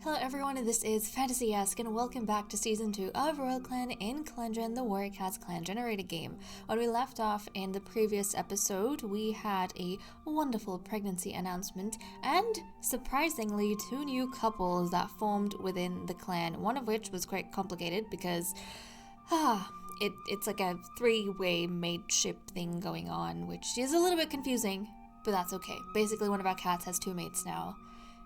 Hello everyone, this is Fantasy-esque and welcome back to Season 2 of Royal Clan in ClanGen, the Warrior Cats clan generated game. When we left off in the previous episode, we had a wonderful pregnancy announcement and, surprisingly, 2 new couples that formed within the clan, one of which was quite complicated because, it's like a 3-way mateship thing going on, which is a little bit confusing, but that's okay. Basically, one of our cats has 2 mates now.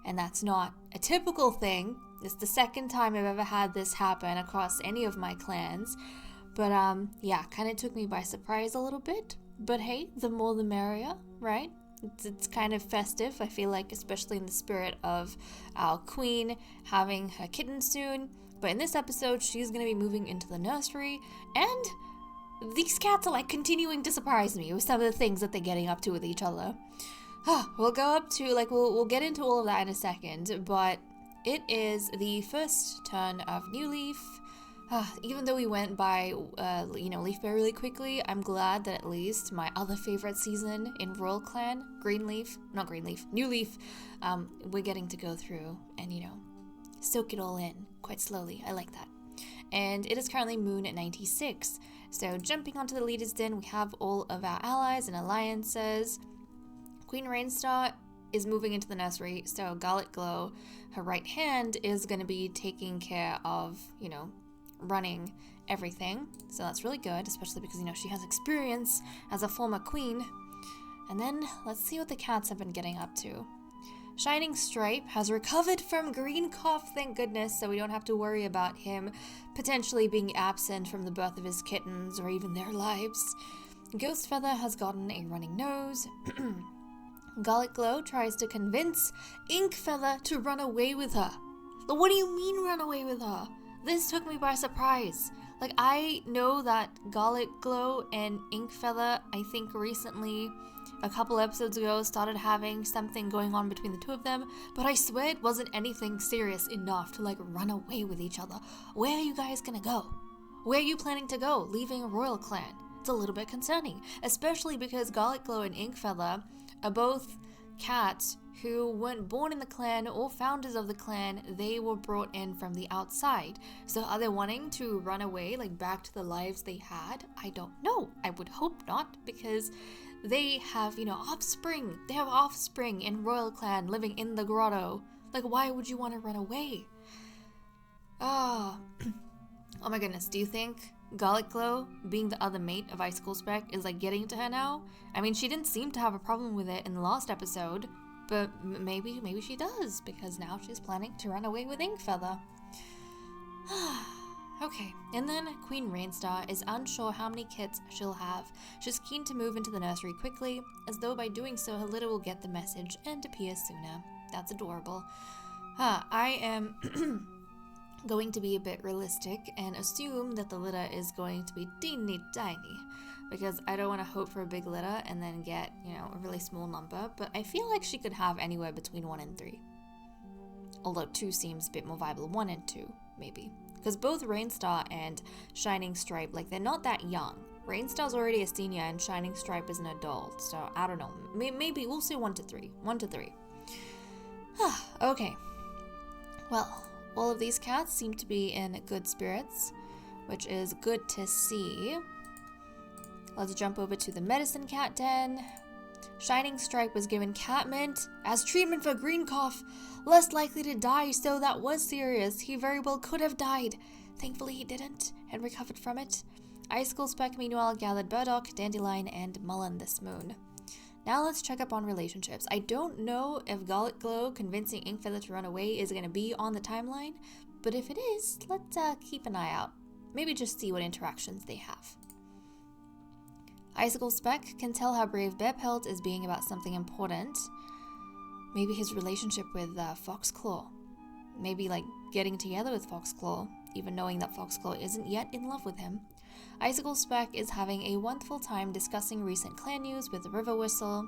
And that's not a typical thing. It's the second time I've ever had this happen across any of my clans. But yeah, kind of took me by surprise a little bit. But hey, the more the merrier, right? It's kind of festive, I feel like, especially in the spirit of our queen having her kitten soon. But in this episode, she's going to be moving into the nursery. And these cats are like continuing to surprise me with some of the things that they're getting up to with each other. We'll go up to, we'll get into all of that in a second, but it is the first turn of New Leaf. Even though we went by, Leaf Bear really quickly, I'm glad that at least my other favorite season in Royal Clan, New Leaf, we're getting to go through and, soak it all in quite slowly. I like that. And it is currently Moon at 96. So jumping onto the Leader's Den, we have all of our allies and alliances. Queen Rainstar is moving into the nursery, so Garlic Glow, her right hand, is going to be taking care of, running everything. So that's really good, especially because, she has experience as a former queen. And then let's see what the cats have been getting up to. Shining Stripe has recovered from green cough, thank goodness, so we don't have to worry about him potentially being absent from the birth of his kittens or even their lives. Ghost Feather has gotten a running nose. Garlic Glow tries to convince Ink Feather to run away with her. What do you mean run away with her? This took me by surprise. I know that Garlic Glow and Ink Feather, I think recently, a couple episodes ago, started having something going on between the two of them, but I swear it wasn't anything serious enough to run away with each other. Where are you guys gonna go? Where are you planning to go, leaving Royal Clan? It's a little bit concerning, especially because Garlic Glow and Ink Feather are both cats who weren't born in the clan or founders of the clan. They were brought in from the outside. So are they wanting to run away, back to the lives they had? I don't know. I would hope not, because they have, offspring. They have offspring in Royal Clan living in the grotto. Why would you want to run away? Oh my goodness, do you think Garlic Glow, being the other mate of Icicle Spec, is getting to her now? I mean, she didn't seem to have a problem with it in the last episode, but maybe she does, because now she's planning to run away with Ink Feather. Okay, and then Queen Rainstar is unsure how many kids she'll have. She's keen to move into the nursery quickly, as though by doing so her litter will get the message and appear sooner. That's adorable. I am going to be a bit realistic and assume that the litter is going to be teeny tiny, because I don't want to hope for a big litter and then get, a really small number, but I feel like she could have anywhere between 1 and 3. Although 2 seems a bit more viable. 1 and 2, maybe. Because both Rainstar and Shining Stripe, they're not that young. Rainstar's already a senior and Shining Stripe is an adult, so I don't know. Maybe we'll say 1 to 3. 1 to 3. Okay. Well, all of these cats seem to be in good spirits, which is good to see. Let's jump over to the medicine cat den. Shining Stripe was given catmint as treatment for green cough. Less likely to die, so that was serious. He very well could have died. Thankfully he didn't and recovered from it. Icicle Spec meanwhile gathered burdock, dandelion, and mullein this moon. Now let's check up on relationships. I don't know if Garlic Glow convincing Ink Feather to run away is going to be on the timeline, but if it is, let's keep an eye out. Maybe just see what interactions they have. Icicle Spec can tell how brave Bearpelt is being about something important. Maybe his relationship with Foxclaw. Maybe getting together with Foxclaw, even knowing that Foxclaw isn't yet in love with him. Icicle Spec is having a wonderful time discussing recent clan news with the River Whistle.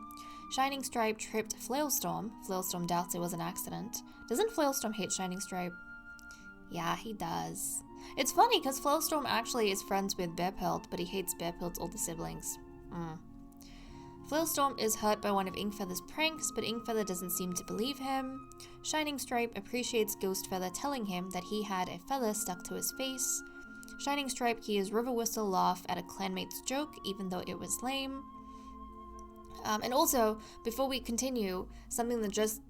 Shining Stripe tripped Flailstorm. Flailstorm doubts it was an accident. Doesn't Flailstorm hate Shining Stripe? Yeah, he does. It's funny because Flailstorm actually is friends with Bearpelt, but he hates Bearpelt's older siblings. Flailstorm is hurt by one of Inkfeather's pranks, but Inkfeather doesn't seem to believe him. Shining Stripe appreciates Ghostfeather telling him that he had a feather stuck to his face. Shining Stripe hears River Whistle laugh at a clanmate's joke, even though it was lame. And also, before we continue, something that just,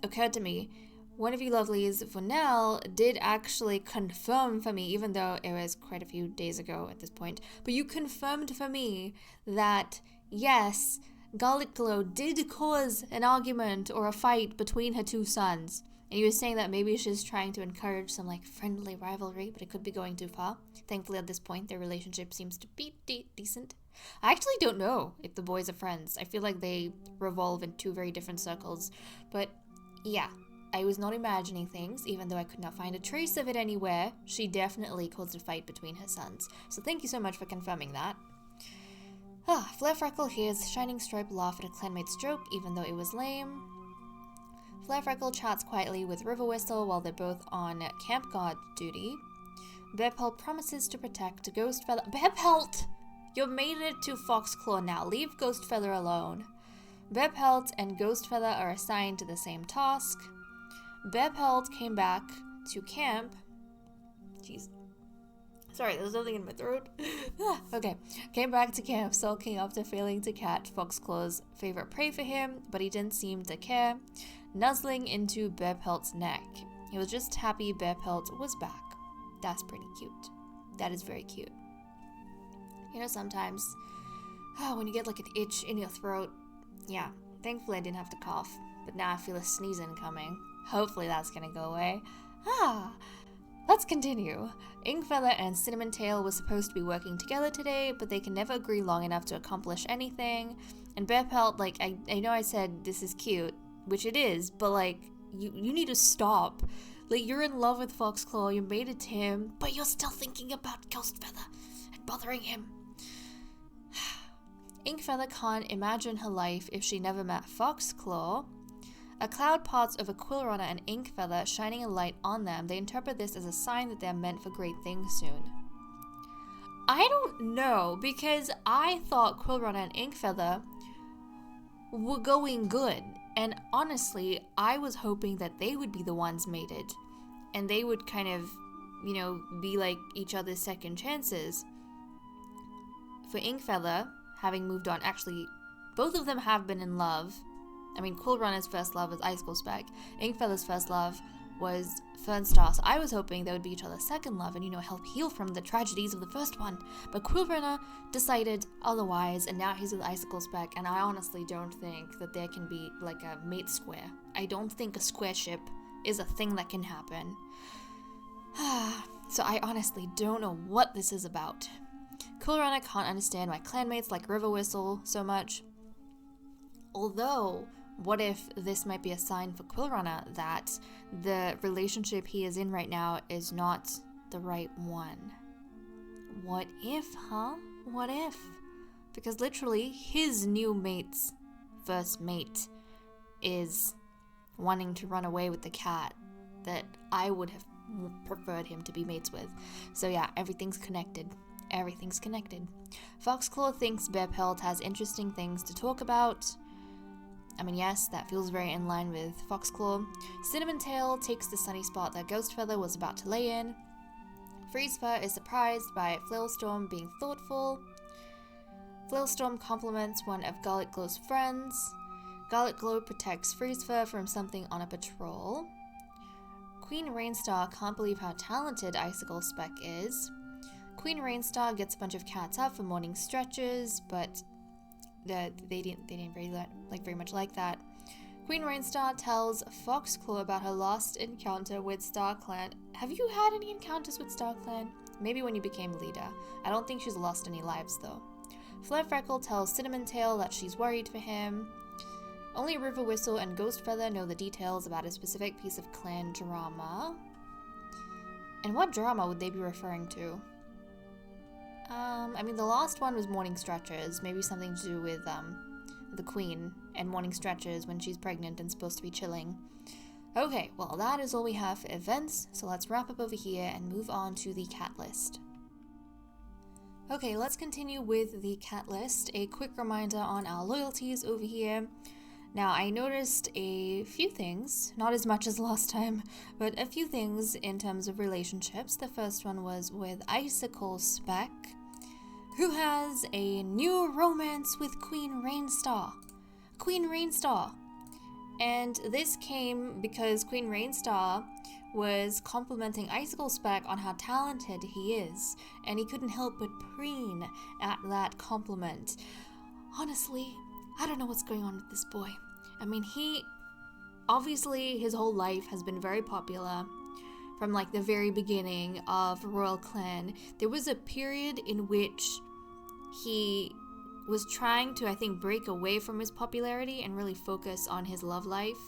occurred to me. One of you lovelies, Vonel, did actually confirm for me, even though it was quite a few days ago at this point, but you confirmed for me that, yes, Garlic Glow did cause an argument or a fight between her two sons. And you were saying that maybe she's trying to encourage some, friendly rivalry, but it could be going too far. Thankfully, at this point, their relationship seems to be decent. I actually don't know if the boys are friends. I feel like they revolve in two very different circles. But, yeah, I was not imagining things, even though I could not find a trace of it anywhere. She definitely caused a fight between her sons. So thank you so much for confirming that. Flare hears Shining Stripe laugh at a clanmate's joke, even though it was lame. Flare chats quietly with River Whistle while they're both on camp guard duty. Bearpelt promises to protect Ghostfeather. Bearpelt! You've made it to Foxclaw now. Leave Ghostfeather alone. Bearpelt and Ghostfeather are assigned to the same task. Bearpelt came back to camp. Jeez. Sorry, there's something in my throat. Okay. Came back to camp, sulking after failing to catch Foxclaw's favorite prey for him, but he didn't seem to care, nuzzling into Bearpelt's neck. He was just happy Bearpelt was back. That's pretty cute. That is very cute. Sometimes, when you get an itch in your throat, yeah, thankfully I didn't have to cough, but now I feel a sneezing coming. Hopefully that's gonna go away. Let's continue. Inkfeather and Cinnamon Tail were supposed to be working together today, but they can never agree long enough to accomplish anything. And Bearpelt, I know I said this is cute, which it is, but you need to stop. You're in love with Foxclaw, you made it to him, but you're still thinking about Ghostfeather and bothering him. Inkfeather can't imagine her life if she never met Foxclaw. A cloud parts over Quillrunner and Inkfeather, shining a light on them. They interpret this as a sign that they're meant for great things soon. I don't know, because I thought Quillrunner and Inkfeather were going good. And honestly, I was hoping that they would be the ones mated. And they would kind of, be like each other's second chances. For Inkfeather, having moved on, actually, both of them have been in love. I mean, Quillrunner's first love was Icicle Speck. Inkfeather's first love was Fernstar. So I was hoping they would be each other's second love and, help heal from the tragedies of the first one. But Quillrunner decided otherwise, and now he's with Icicle Speck, and I honestly don't think that there can be, a mate square. I don't think a square ship is a thing that can happen. So I honestly don't know what this is about. Quillrunner can't understand why clanmates like River Whistle so much. Although, what if this might be a sign for Quillrunner that the relationship he is in right now is not the right one? What if, huh? What if? Because literally, his new mate's first mate is wanting to run away with the cat that I would have preferred him to be mates with. So yeah, everything's connected. Everything's connected. Foxclaw thinks Bearpelt has interesting things to talk about. I mean, yes, that feels very in line with Foxclaw. Cinnamon Tail takes the sunny spot that Ghostfeather was about to lay in. Freezefur is surprised by Flailstorm being thoughtful. Flailstorm compliments one of Garlic Glow's friends. Garlic Glow protects Freezefur from something on a patrol. Queen Rainstar can't believe how talented Icicle Speck is. Queen Rainstar gets a bunch of cats up for morning stretches, but they didn't very much like that. Queen Rainstar tells Foxclaw about her last encounter with StarClan. Have you had any encounters with StarClan? Maybe when you became leader. I don't think she's lost any lives though. Flare tells Cinnamon Tail that she's worried for him. Only River Whistle and Ghostfeather know the details about a specific piece of clan drama. And what drama would they be referring to? I mean, the last one was morning stretches. Maybe something to do with, the queen and morning stretches when she's pregnant and supposed to be chilling. Okay, well, that is all we have for events, so let's wrap up over here and move on to the cat list. Okay, let's continue with the cat list. A quick reminder on our loyalties over here. Now, I noticed a few things, not as much as last time, but a few things in terms of relationships. The first one was with Icicle Speck, who has a new romance with Queen Rainstar. Queen Rainstar. And this came because Queen Rainstar was complimenting Icicle Speck on how talented he is, and he couldn't help but preen at that compliment. Honestly, I don't know what's going on with this boy. I mean, obviously his whole life has been very popular. From like the very beginning of Royal Clan, there was a period in which he was trying to, I think, break away from his popularity and really focus on his love life.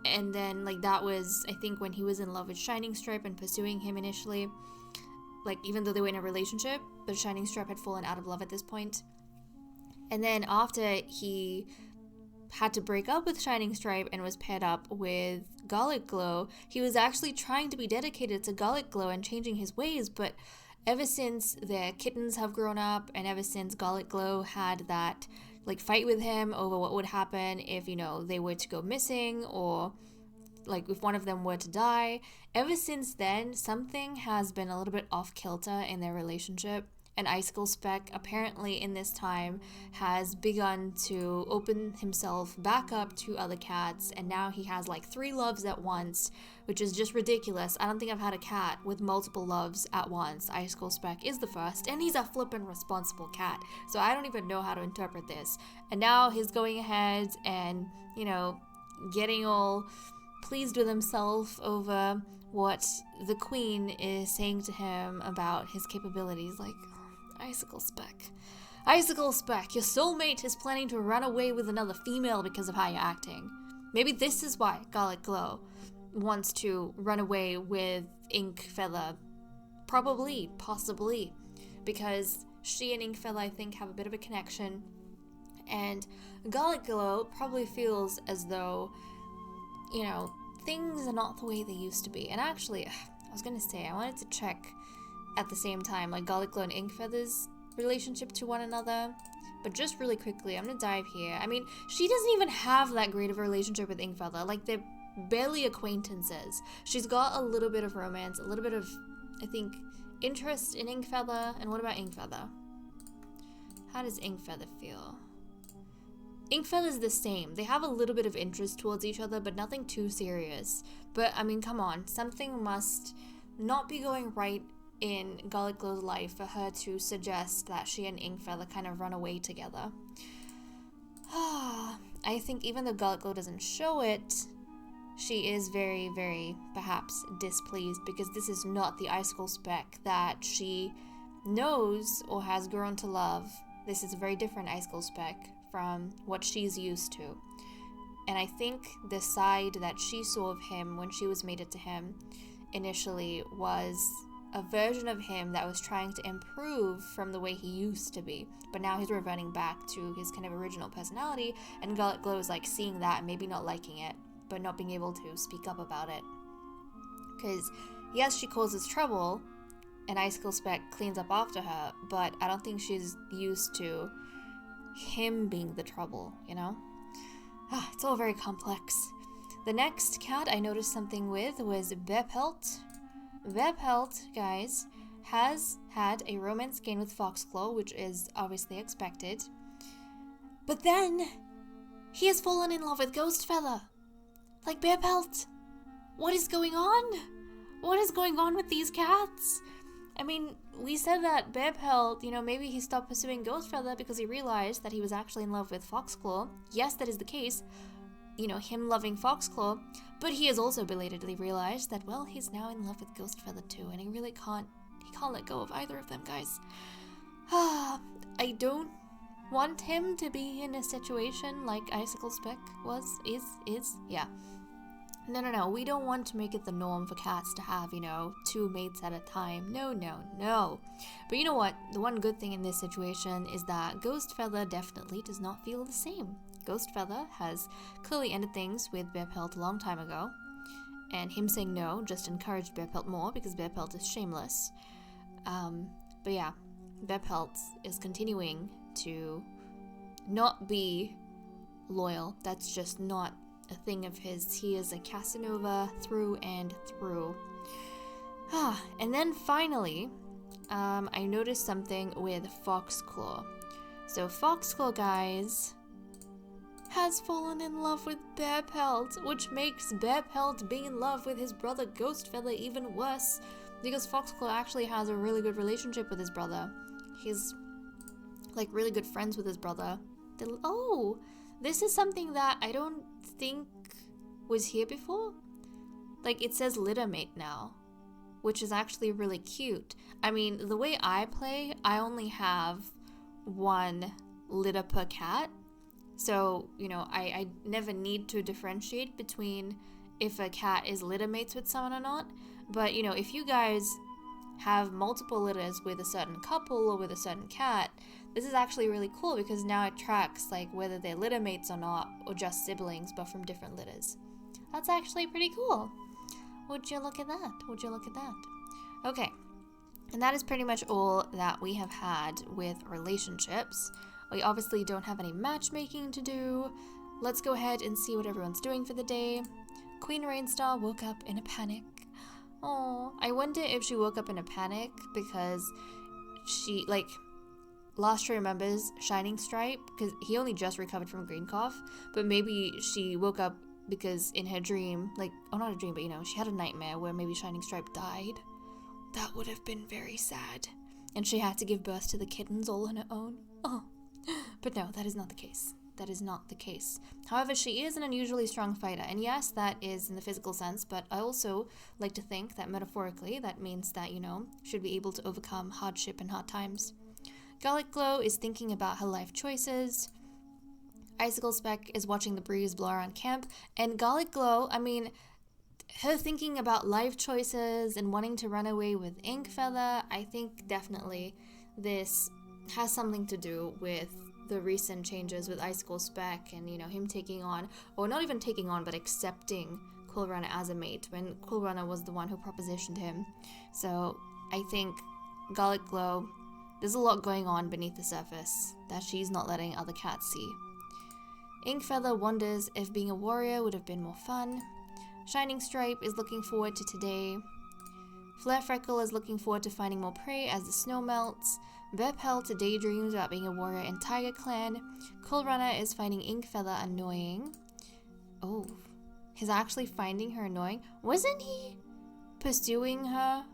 And then, like, that was, I think, when he was in love with Shining Stripe and pursuing him initially. Like, even though they were in a relationship, but Shining Stripe had fallen out of love at this point. And then after he had to break up with Shining Stripe and was paired up with Garlic Glow, he was actually trying to be dedicated to Garlic Glow and changing his ways, but ever since their kittens have grown up, and ever since Garlic Glow had that like fight with him over what would happen if, you know, they were to go missing, or like if one of them were to die, ever since then something has been a little bit off kilter in their relationship. And Icicle Speck apparently in this time has begun to open himself back up to other cats, and now he has like 3 loves at once, which is just ridiculous. I don't think I've had a cat with multiple loves at once. Icicle Speck is the first, and he's a flippin' responsible cat, so I don't even know how to interpret this. And now he's going ahead and, you know, getting all pleased with himself over what the queen is saying to him about his capabilities. Like, Icicle Speck. Icicle Speck, your soulmate is planning to run away with another female because of how you're acting. Maybe this is why Garlic Glow wants to run away with Ink Feather. Probably, possibly, because she and Ink Feather, I think, have a bit of a connection. And Garlic Glow probably feels as though, you know, things are not the way they used to be. And actually, I was gonna say, I wanted to check at the same time, like Garlic Glow and Ink Feather's relationship to one another. But just really quickly, I'm gonna dive here. I mean, she doesn't even have that great of a relationship with Ink Feather. Like, they're barely acquaintances. She's got a little bit of romance, a little bit of, I think, interest in Ink Feather. And what about Ink Feather? How does Ink Feather feel? Ink Feather's the same. They have a little bit of interest towards each other, but nothing too serious. But, I mean, come on. Something must not be going right in Garlic Glow's life for her to suggest that she and Ink Feather kind of run away together. I think even though Garlic Glow doesn't show it, she is very, very perhaps displeased, because this is not the Icicle Speck that she knows or has grown to love. This is a very different Icicle Speck from what she's used to. And I think the side that she saw of him when she was mated to him initially was a version of him that was trying to improve from the way he used to be, but now he's reverting back to his kind of original personality, and Garlic Glow is like seeing that and maybe not liking it, but not being able to speak up about it. Because yes, she causes trouble and Icicle Speck cleans up after her, but I don't think she's used to him being the trouble, you know? It's all very complex. The next cat I noticed something with was Bearpelt. Bearpelt, guys, has had a romance gain with Foxclaw, which is obviously expected. But then, he has fallen in love with Ghostfeather. Like, Bearpelt, what is going on? What is going on with these cats? I mean, we said that Bearpelt, you know, maybe he stopped pursuing Ghostfeather because he realized that he was actually in love with Foxclaw. Yes, that is the case. You know, him loving Foxclaw, but he has also belatedly realized that, well, he's now in love with Ghostfeather too, and he really can't let go of either of them, guys. I don't want him to be in a situation like Icicle Speck is. No, we don't want to make it the norm for cats to have, you know, 2 mates at a time. No. But you know what? The one good thing in this situation is that Ghostfeather definitely does not feel the same. Ghostfeather has clearly ended things with Bearpelt a long time ago, and him saying no just encouraged Bearpelt more because Bearpelt is shameless. But yeah, Bepelt is continuing to not be loyal. That's just not a thing of his. He is a Casanova through and through. And then finally, I noticed something with Foxclaw. So Foxclaw, guys, has fallen in love with Bearpelt, which makes Bearpelt being in love with his brother Ghostfeather even worse, because Foxclaw actually has a really good relationship with his brother. He's like really good friends with his brother. Oh, this is something that I don't think was here before. Like, it says littermate now, which is actually really cute. I mean, the way I play, I only have one litter per cat. So, you know, I never need to differentiate between if a cat is littermates with someone or not. But, you know, if you guys have multiple litters with a certain couple or with a certain cat, this is actually really cool because now it tracks like whether they're littermates or not, or just siblings but from different litters. That's actually pretty cool. Would you look at that? Would you look at that? Okay, and that is pretty much all that we have had with relationships. We obviously don't have any matchmaking to do. Let's go ahead and see what everyone's doing for the day. Queen Rainstar woke up in a panic. Oh, I wonder if she woke up in a panic because she, like, last she remembers Shining Stripe, because he only just recovered from green cough, but maybe she woke up because in her dream, like, oh, not a dream, but, you know, she had a nightmare where maybe Shining Stripe died. That would have been very sad. And she had to give birth to the kittens all on her own. Oh, but no, that is not the case. That is not the case. However, she is an unusually strong fighter, and yes, that is in the physical sense, but I also like to think that metaphorically, that means that, you know, should be able to overcome hardship and hard times. Garlic Glow is thinking about her life choices. Icicle Speck is watching the breeze blow around camp, and Garlic Glow, I mean, her thinking about life choices and wanting to run away with Inkfeather, I think definitely this has something to do with the recent changes with Icicle Speck and, you know, him taking on, or not even taking on, but accepting Quill Runner as a mate when Quill Runner was the one who propositioned him. So I think Garlic Glow, there's a lot going on beneath the surface that she's not letting other cats see. Inkfeather wonders if being a warrior would have been more fun. Shining Stripe is looking forward to today. Flare Freckle is looking forward to finding more prey as the snow melts. Bearpelt daydreams about being a warrior in Tiger Clan. Quill Runner is finding Inkfeather annoying. Oh, he's actually finding her annoying? Wasn't he pursuing her?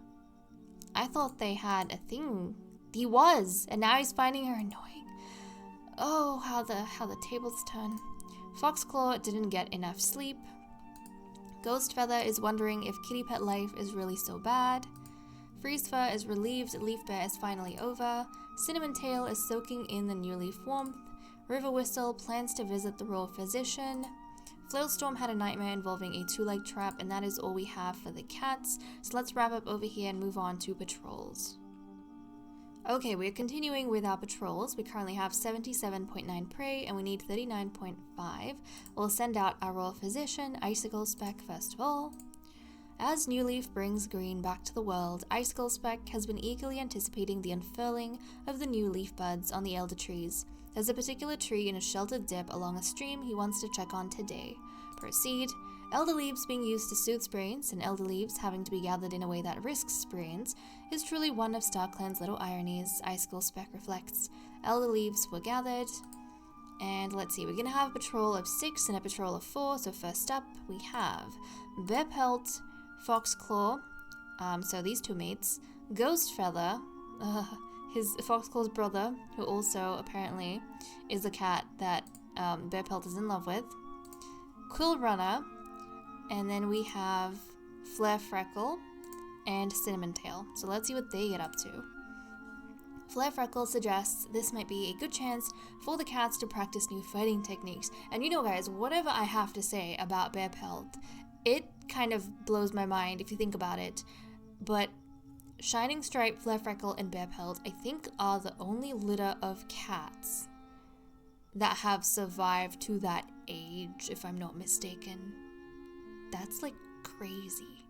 I thought they had a thing. He was, and now he's finding her annoying. Oh, how the tables turn. Foxclaw didn't get enough sleep. Ghostfeather is wondering if kitty pet life is really so bad. Freezefur is relieved Leaf Bear is finally over. Cinnamon Tail is soaking in the new leaf warmth. River Whistle plans to visit the royal physician. Flailstorm had a nightmare involving a two-leg trap, and that is all we have for the cats. So let's wrap up over here and move on to patrols. Okay, we're continuing with our patrols. We currently have 77.9 prey and we need 39.5. We'll send out our royal physician, Icicle Speck, first of all. As New Leaf brings green back to the world, Icicle Speck has been eagerly anticipating the unfurling of the new leaf buds on the elder trees. There's a particular tree in a sheltered dip along a stream he wants to check on today. Proceed. Elder leaves being used to soothe sprains, and elder leaves having to be gathered in a way that risks sprains, is truly one of StarClan's little ironies, Icicle Speck reflects. Elder leaves were gathered, and let's see, we're going to have a patrol of 6 and a patrol of 4, so first up we have Bearpelt, Foxclaw, so these two mates, Ghostfeather, his Foxclaw's brother, who also apparently is the cat that Bearpelt is in love with, Quill Runner, and then we have Flare Freckle and Cinnamon Tail. So let's see what they get up to. Flare Freckle suggests this might be a good chance for the cats to practice new fighting techniques. And you know, guys, whatever I have to say about Bearpelt, it kind of blows my mind if you think about it. But Shining Stripe, Flare Freckle, and Bearpelt, I think, are the only litter of cats that have survived to that age, if I'm not mistaken. That's like crazy,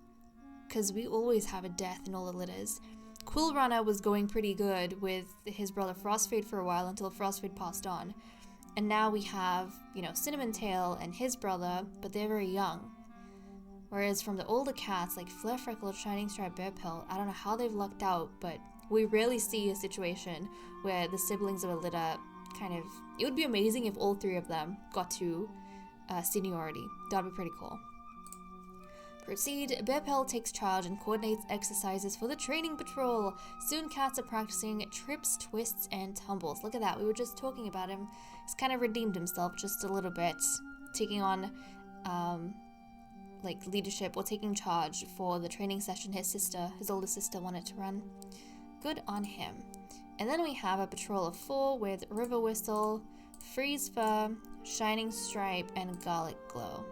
because we always have a death in all the litters. Quill Runner was going pretty good with his brother Frostfade for a while until Frostfade passed on. And now we have, Cinnamon Tail and his brother, but they're very young. Whereas from the older cats, like Flare Freckle, Shining Stripe, Bearpelt, I don't know how they've lucked out, but we rarely see a situation where the siblings of a litter it would be amazing if all three of them got to seniority. That'd be pretty cool. Proceed. Bearpelt takes charge and coordinates exercises for the training patrol. Soon cats are practicing trips, twists, and tumbles. Look at that, we were just talking about him. He's kind of redeemed himself just a little bit, taking on leadership or taking charge for the training session his older sister wanted to run. Good on him. And then we have a patrol of 4 with River Whistle, Freeze Fur, Shining Stripe, and Garlic Glow.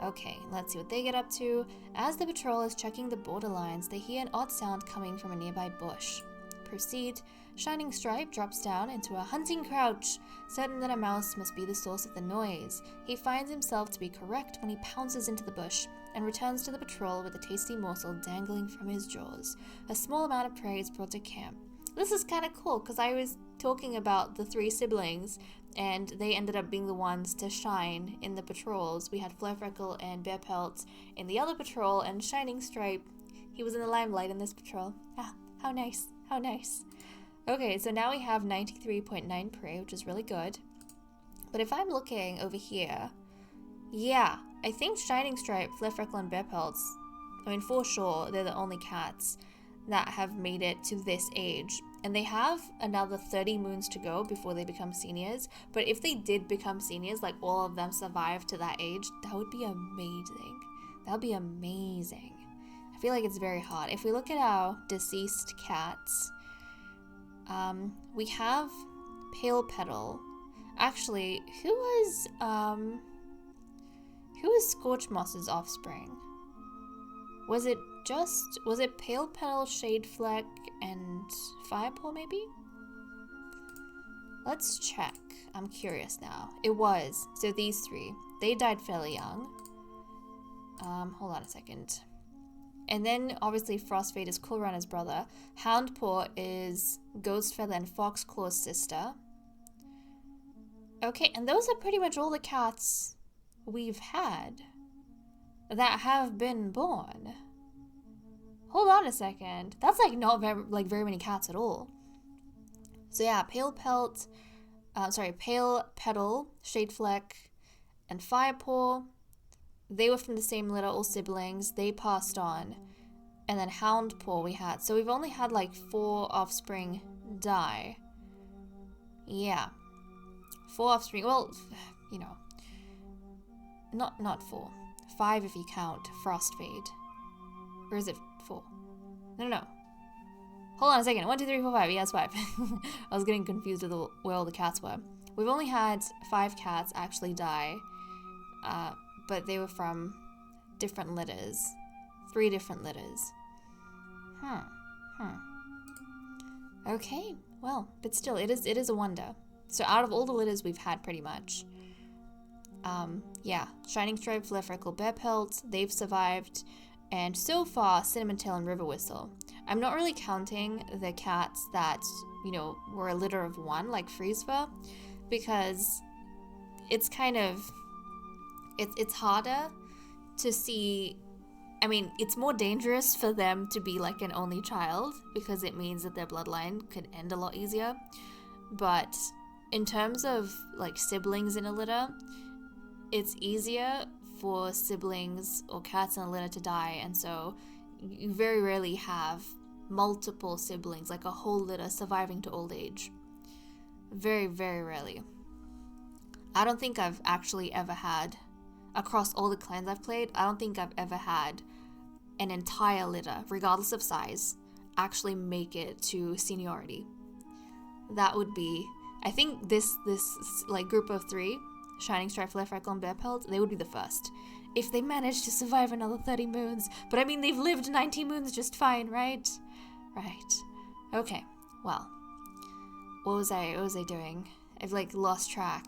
Okay, let's see what they get up to. As the patrol is checking the borderlines, they hear an odd sound coming from a nearby bush. Proceed. Shining Stripe drops down into a hunting crouch, certain that a mouse must be the source of the noise. He finds himself to be correct when he pounces into the bush and returns to the patrol with a tasty morsel dangling from his jaws. A small amount of prey is brought to camp. This is kind of cool because I was talking about the 3 siblings and they ended up being the ones to shine in the patrols. We had Flare Freckle and Bearpelt in the other patrol, and Shining Stripe, he was in the limelight in this patrol. Ah, how nice, how nice. Okay, so now we have 93.9 prey, which is really good. But if I'm looking over here, yeah, I think Shining Stripe, Flare Freckle, and Bearpelt, for sure, they're the only cats that have made it to this age. And they have another 30 moons to go before they become seniors. But if they did become seniors, like all of them survive to that age, that would be amazing. That would be amazing. I feel like it's very hard. If we look at our deceased cats, we have Pale Petal. Actually, who was Scorch Moss's offspring? Was it Pale Petal, Shade Fleck, and Firepaw maybe? Let's check. I'm curious now. It was. So these 3. They died fairly young. Hold on a second. And then obviously Frostfade is Quill Runner's brother. Houndpaw is Ghostfeather and Foxclaw's sister. Okay, and those are pretty much all the cats we've had that have been born. Hold on a second. That's not very many cats at all. So yeah, Pale Petal, Shade Fleck, and Firepaw. They were from the same litter, all siblings. They passed on. And then Houndpaw we had. So we've only had 4 offspring die. Yeah. 4 offspring. Well, not 4. 5 if you count Frostfade. Or is it 4? No. Hold on a second. 1, 2, 3, 4, 5. Yeah, it's 5. I was getting confused with where all the cats were. We've only had 5 cats actually die. But they were from different litters. 3 different litters. Okay, well, but still, it is a wonder. So out of all the litters we've had pretty much, yeah, Shining Stripe, Flare Freckle, Bearpelt, they've survived, and so far, Cinnamon Tail and River Whistle. I'm not really counting the cats that, were a litter of 1, like Freeze Fur, because it's kind of, it's harder to see. I mean, it's more dangerous for them to be an only child because it means that their bloodline could end a lot easier. But in terms of siblings in a litter, it's easier for siblings or cats in a litter to die, and so you very rarely have multiple siblings, a whole litter surviving to old age. Very, very rarely. I don't think I've actually ever had, across all the clans I've played, I don't think I've ever had an entire litter, regardless of size, actually make it to seniority. That would be, I think this group of 3, Shining Stripe, Flare Freckle, and Bearpelt, they would be the first. If they managed to survive another 30 moons. But I mean, they've lived 90 moons just fine, right? Right. Okay, well. What was I doing? I've lost track.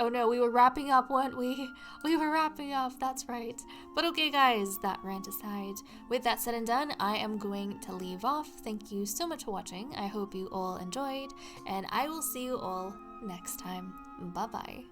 Oh no, we were wrapping up, weren't we? We were wrapping up, that's right. But okay guys, that rant aside, with that said and done, I am going to leave off. Thank you so much for watching. I hope you all enjoyed, and I will see you all next time. Bye bye.